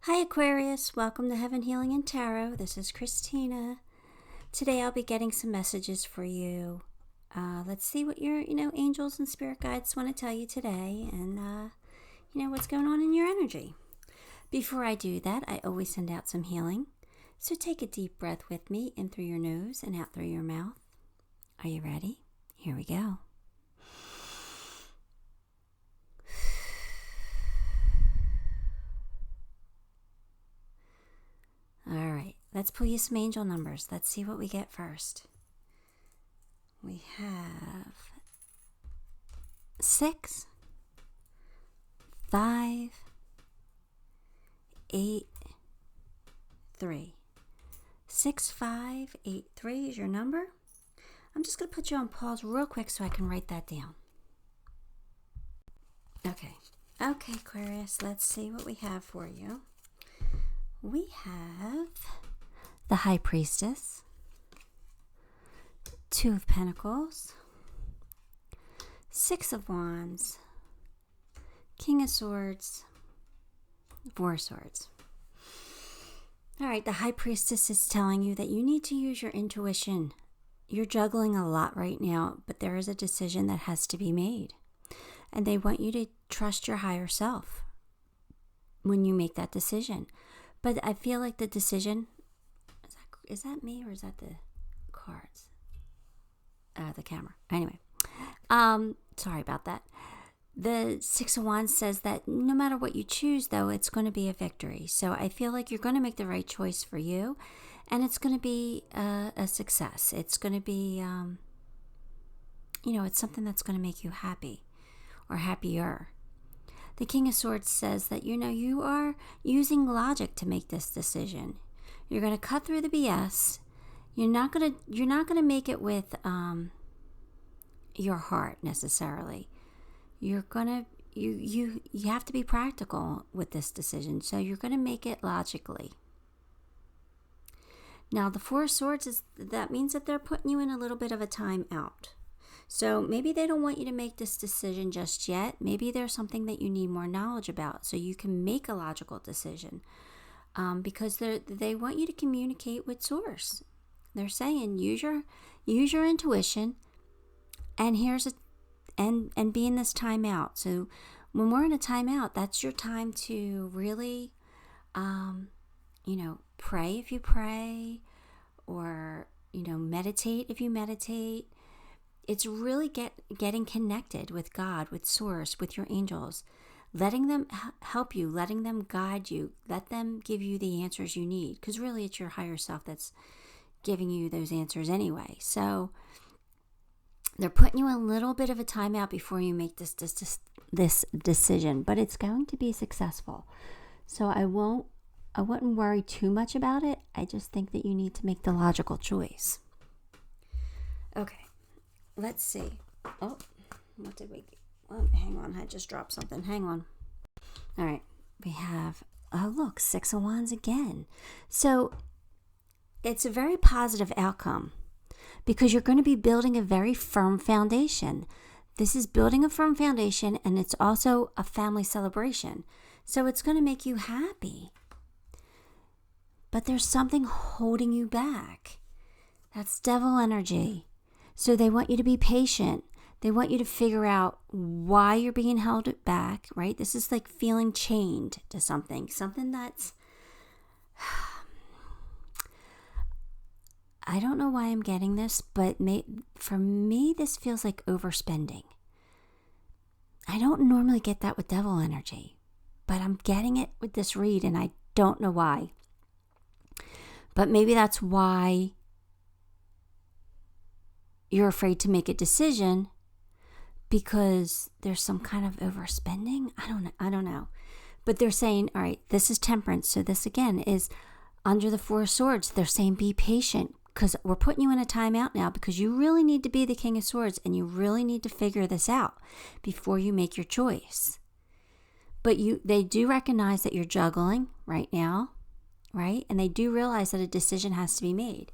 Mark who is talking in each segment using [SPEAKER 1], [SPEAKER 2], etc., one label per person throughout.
[SPEAKER 1] Hi Aquarius, welcome to Heaven Healing and Tarot. This is Christina. Today I'll be getting some messages for you. Let's see what your, angels and spirit guides want to tell you today and, what's going on in your energy. Before I do that, I always send out some healing. So take a deep breath with me in through your nose and out through your mouth. Are you ready? Here we go. All right, let's pull you some angel numbers. Let's see what we get first. We have 6, 5, 8, 3. 6, 5, 8, 3 is your number. I'm just going to put you on pause real quick so I can write that down. Okay, Aquarius, let's see what we have for you. We have the High Priestess, 2 of Pentacles, 6 of Wands, King of Swords, 4 of Swords. All right, the High Priestess is telling you that you need to use your intuition. You're juggling a lot right now, but there is a decision that has to be made. And they want you to trust your higher self when you make that decision. But I feel like the decision, is that me or is that the cards? The camera. Anyway, sorry about that. The 6 of Wands says that no matter what you choose, though, it's going to be a victory. So I feel like you're going to make the right choice for you, and it's going to be a success. It's going to be, it's something that's going to make you happy or happier. The King of Swords says that, you are using logic to make this decision. You're going to cut through the BS. You're not going to make it with your heart necessarily. You're going to you have to be practical with this decision. So you're going to make it logically. Now, the 4 of Swords that means that they're putting you in a little bit of a time out. So maybe they don't want you to make this decision just yet. Maybe there's something that you need more knowledge about so you can make a logical decision. Because they want you to communicate with Source. They're saying use your intuition, and and be in this time out. So when we're in a time out, that's your time to really, pray if you pray, or meditate if you meditate. It's really getting connected with God, with Source, with your angels, letting them help you, letting them guide you, let them give you the answers you need, because really it's your higher self that's giving you those answers anyway. So they're putting you in a little bit of a timeout before you make this decision, but it's going to be successful. So I wouldn't worry too much about it. I just think that you need to make the logical choice. Okay. Let's see. Oh, what did we get? Oh, hang on. I just dropped something. Hang on. All right. We have, 6 of Wands again. So it's a very positive outcome because you're going to be building a very firm foundation. This is building a firm foundation, and it's also a family celebration. So it's going to make you happy. But there's something holding you back. That's devil energy. So they want you to be patient. They want you to figure out why you're being held back, right? This is like feeling chained to something that's, I don't know why I'm getting this, but for me, this feels like overspending. I don't normally get that with devil energy, but I'm getting it with this read, and I don't know why. But maybe that's why you're afraid to make a decision, because there's some kind of overspending. I don't know. But they're saying, all right, this is temperance. So this again is under the 4 of Swords. They're saying be patient, because we're putting you in a timeout now, because you really need to be the King of Swords, and you really need to figure this out before you make your choice. But they do recognize that you're juggling right now, right? And they do realize that a decision has to be made.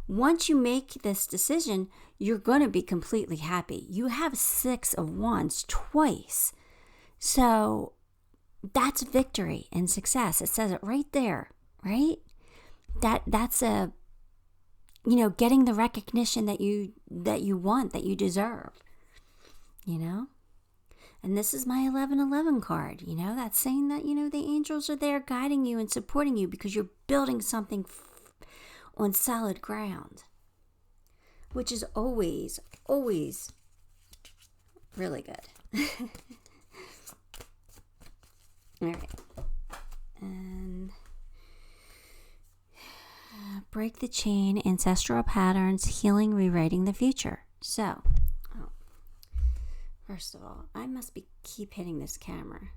[SPEAKER 1] Once you make this decision, you're going to be completely happy. You have 6 of Wands twice. So that's victory and success. It says it right there, right? That's a, getting the recognition that you want, that you deserve, And this is my 1111 card, that's saying that, the angels are there guiding you and supporting you because you're building something on solid ground, which is always, always really good. All right. And break the chain, ancestral patterns, healing, rewriting the future. So, first of all, I must keep hitting this camera.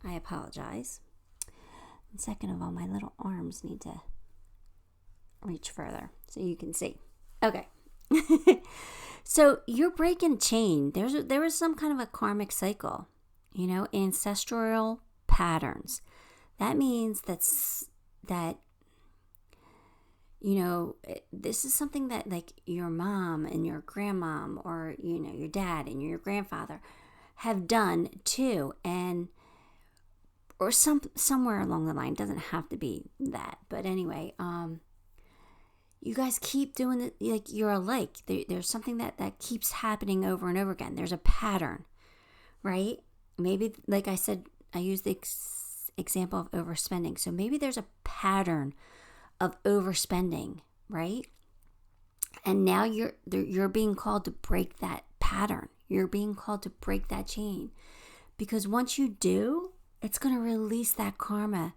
[SPEAKER 1] I apologize. And second of all, my little arms need to reach further so you can see. Okay. So you're breaking a chain. There was some kind of a karmic cycle, ancestral patterns. That means that this is something that like your mom and your grandmom or, your dad and your grandfather have done too. Or somewhere along the line. It doesn't have to be that. But anyway, you guys keep doing it, like you're alike. There's something that keeps happening over and over again. There's a pattern, right? Maybe, like I said, I used the example of overspending. So maybe there's a pattern of overspending, right? And now you're being called to break that pattern. You're being called to break that chain. Because once you do, it's going to release that karma.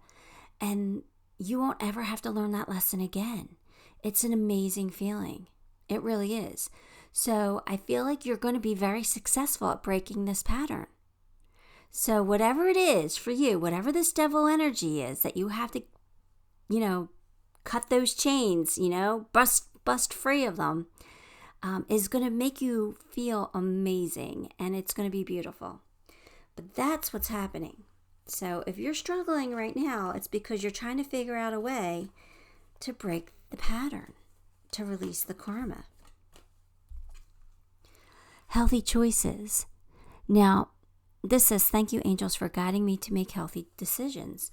[SPEAKER 1] And you won't ever have to learn that lesson again. It's an amazing feeling. It really is. So I feel like you're going to be very successful at breaking this pattern. So whatever it is for you, whatever this devil energy is that you have to, cut those chains, bust free of them, is going to make you feel amazing. And it's going to be beautiful. But that's what's happening. So if you're struggling right now, it's because you're trying to figure out a way to break the pattern, to release the karma. Healthy choices. Now, this says, thank you, angels, for guiding me to make healthy decisions.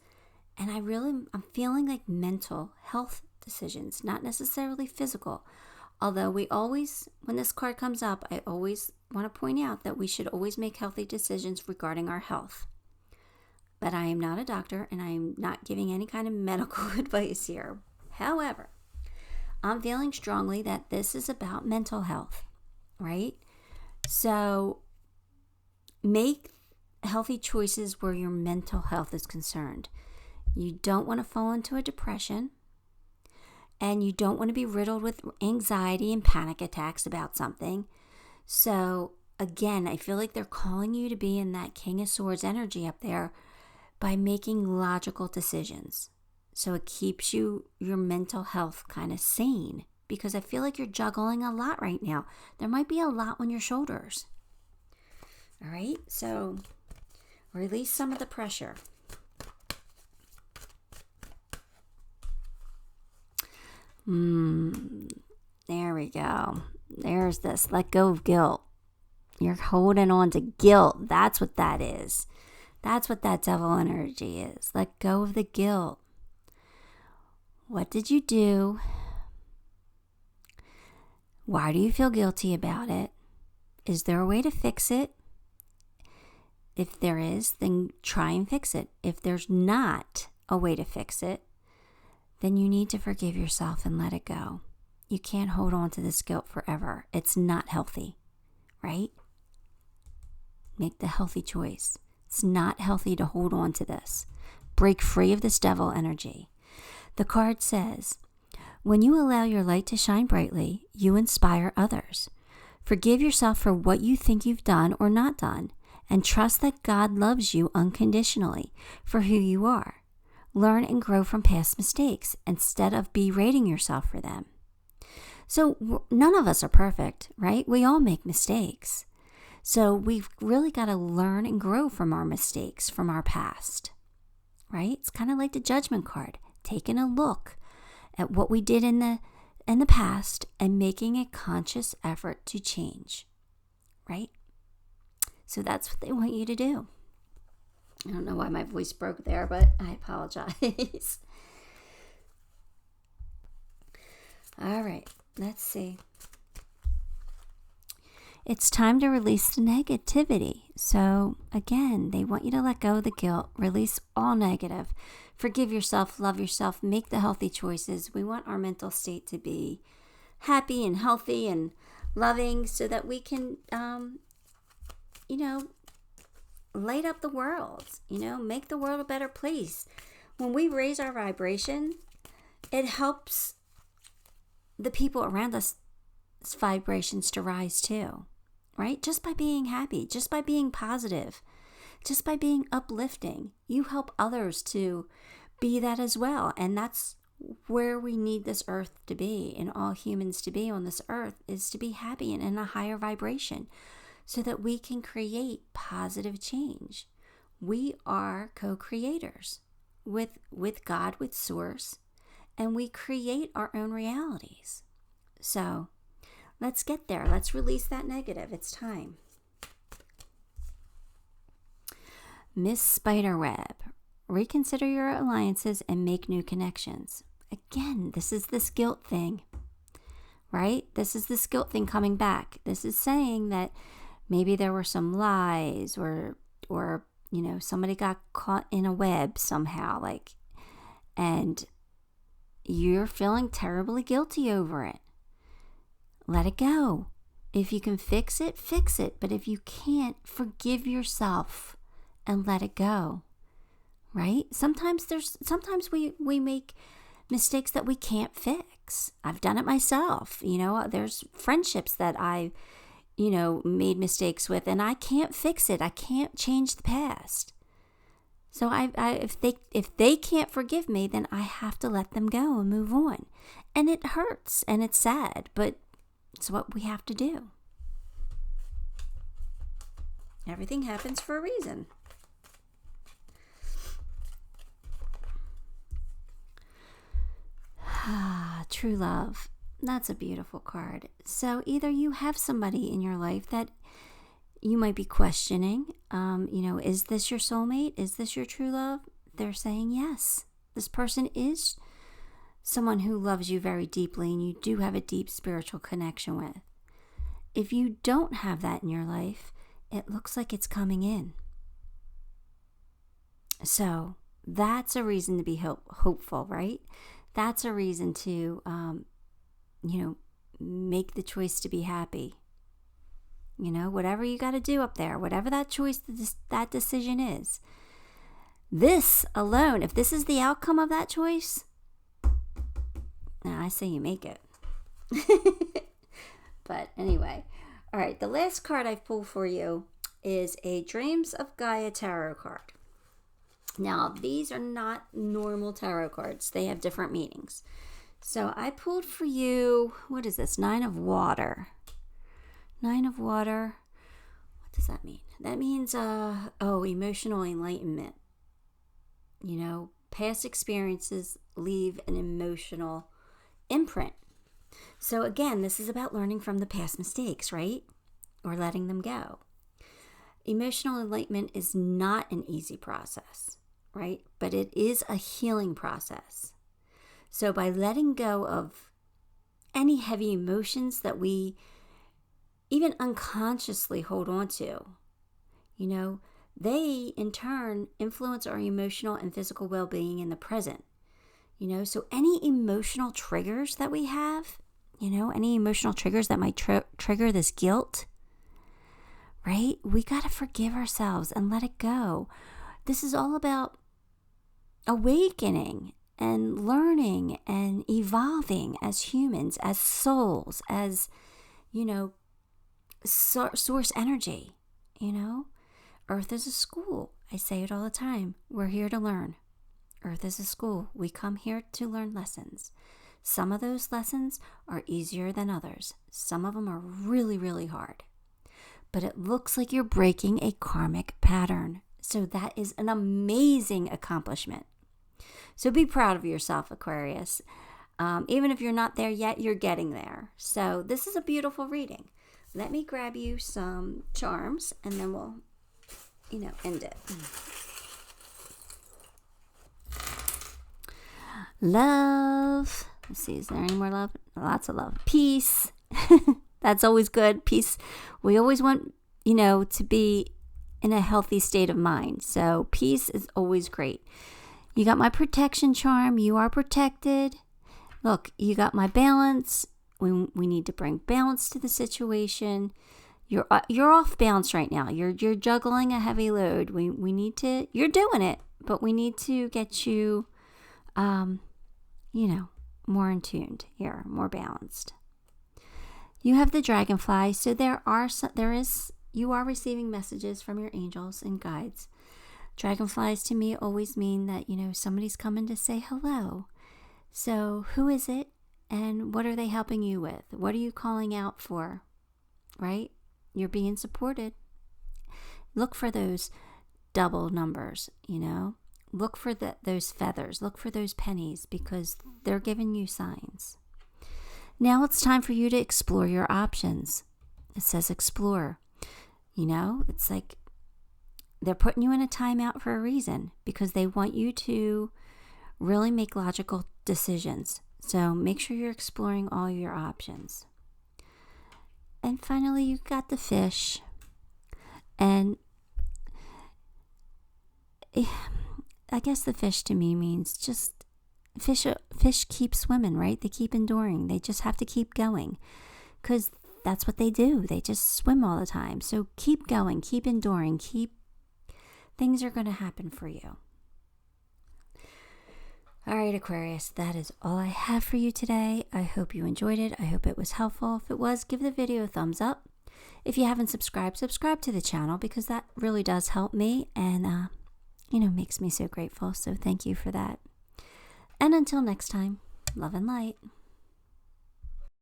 [SPEAKER 1] And I'm feeling like mental health decisions, not necessarily physical. Although when this card comes up, I always want to point out that we should always make healthy decisions regarding our health. But I am not a doctor and I am not giving any kind of medical advice here. However, I'm feeling strongly that this is about mental health, right? So make healthy choices where your mental health is concerned. You don't want to fall into a depression, and you don't want to be riddled with anxiety and panic attacks about something. So again, I feel like they're calling you to be in that King of Swords energy up there by making logical decisions. So it keeps your mental health kind of sane, because I feel like you're juggling a lot right now. There might be a lot on your shoulders. All right, so release some of the pressure. There we go. There's this. Let go of guilt. You're holding on to guilt. That's what that is. That's what that devil energy is. Let go of the guilt. What did you do? Why do you feel guilty about it? Is there a way to fix it? If there is, then try and fix it. If there's not a way to fix it, then you need to forgive yourself and let it go. You can't hold on to this guilt forever. It's not healthy, right? Make the healthy choice. It's not healthy to hold on to this. Break free of this devil energy. The card says, when you allow your light to shine brightly, you inspire others. Forgive yourself for what you think you've done or not done, and trust that God loves you unconditionally for who you are. Learn and grow from past mistakes instead of berating yourself for them. So none of us are perfect, right? We all make mistakes. So we've really got to learn and grow from our mistakes, from our past, right? It's kind of like the Judgment card, taking a look at what we did in the past and making a conscious effort to change, right? So that's what they want you to do. I don't know why my voice broke there, but I apologize. All right, let's see. It's time to release the negativity. So again, they want you to let go of the guilt, release all negative, forgive yourself, love yourself, make the healthy choices. We want our mental state to be happy and healthy and loving so that we can, light up the world, make the world a better place. When we raise our vibration, it helps the people around us vibrations to rise too, right? Just by being happy, just by being positive, just by being uplifting, you help others to be that as well. And that's where we need this earth to be, and all humans to be on this earth, is to be happy and in a higher vibration so that we can create positive change. We are co-creators with God, with Source, and we create our own realities. So let's get there. Let's release that negative. It's time. Miss Spiderweb, reconsider your alliances and make new connections. Again, this is this guilt thing, right? This is this guilt thing coming back. This is saying that maybe there were some lies or somebody got caught in a web somehow, and you're feeling terribly guilty over it. Let it go. If you can fix it, fix it. But if you can't, forgive yourself and let it go. Right? Sometimes we make mistakes that we can't fix. I've done it myself. There's friendships that I made mistakes with, and I can't fix it. I can't change the past. So if they can't forgive me, then I have to let them go and move on. And it hurts and it's sad, but it's what we have to do. Everything happens for a reason. True love. That's a beautiful card. So either you have somebody in your life that you might be questioning, is this your soulmate? Is this your true love? They're saying yes. This person is someone who loves you very deeply and you do have a deep spiritual connection with. If you don't have that in your life, it looks like it's coming in. So that's a reason to be hopeful, right? That's a reason to, make the choice to be happy. Whatever you got to do up there, whatever that choice, that decision is. This alone, if this is the outcome of that choice, I say you make it. But anyway, all right, the last card I've pulled for you is a Dreams of Gaia tarot card. Now, these are not normal tarot cards. They have different meanings. So I pulled for you, what is this? 9 of Water. 9 of Water. What does that mean? That means, emotional enlightenment. Past experiences leave an emotional imprint. So again, this is about learning from the past mistakes, right? Or letting them go. Emotional enlightenment is not an easy process, right? But it is a healing process. So by letting go of any heavy emotions that we even unconsciously hold on to, they in turn influence our emotional and physical well-being in the present. So any emotional triggers that we have, any emotional triggers that might trigger this guilt, right? We got to forgive ourselves and let it go. This is all about awakening and learning and evolving as humans, as souls, as, source energy, Earth is a school. I say it all the time. We're here to learn. Earth is a school. We come here to learn lessons. Some of those lessons are easier than others. Some of them are really, really hard. But it looks like you're breaking a karmic pattern. So that is an amazing accomplishment. So be proud of yourself, Aquarius. Even if you're not there yet, you're getting there. So this is a beautiful reading. Let me grab you some charms and then we'll, end it. Love. Let's see, is there any more love? Lots of love. Peace. That's always good. Peace. We always want, to be in a healthy state of mind. So peace is always great. You got my protection charm. You are protected. Look, you got my balance. We need to bring balance to the situation. You're off balance right now. You're juggling a heavy load. We need to. You're doing it, but we need to get you, more in tuned here, more balanced. You have the dragonfly, so you are receiving messages from your angels and guides. Dragonflies to me always mean that, somebody's coming to say hello. So who is it and what are they helping you with? What are you calling out for, right? You're being supported. Look for those double numbers, Look for those feathers. Look for those pennies because they're giving you signs. Now it's time for you to explore your options. It says explore. It's like they're putting you in a timeout for a reason because they want you to really make logical decisions. So make sure you're exploring all your options. And finally, you got the fish. And I guess the fish to me means just fish keep swimming, right? They keep enduring. They just have to keep going because that's what they do. They just swim all the time. So keep going, keep enduring, things are going to happen for you. All right, Aquarius, that is all I have for you today. I hope you enjoyed it. I hope it was helpful. If it was, give the video a thumbs up. If you haven't subscribed to the channel because that really does help me and, makes me so grateful. So thank you for that. And until next time, love and light.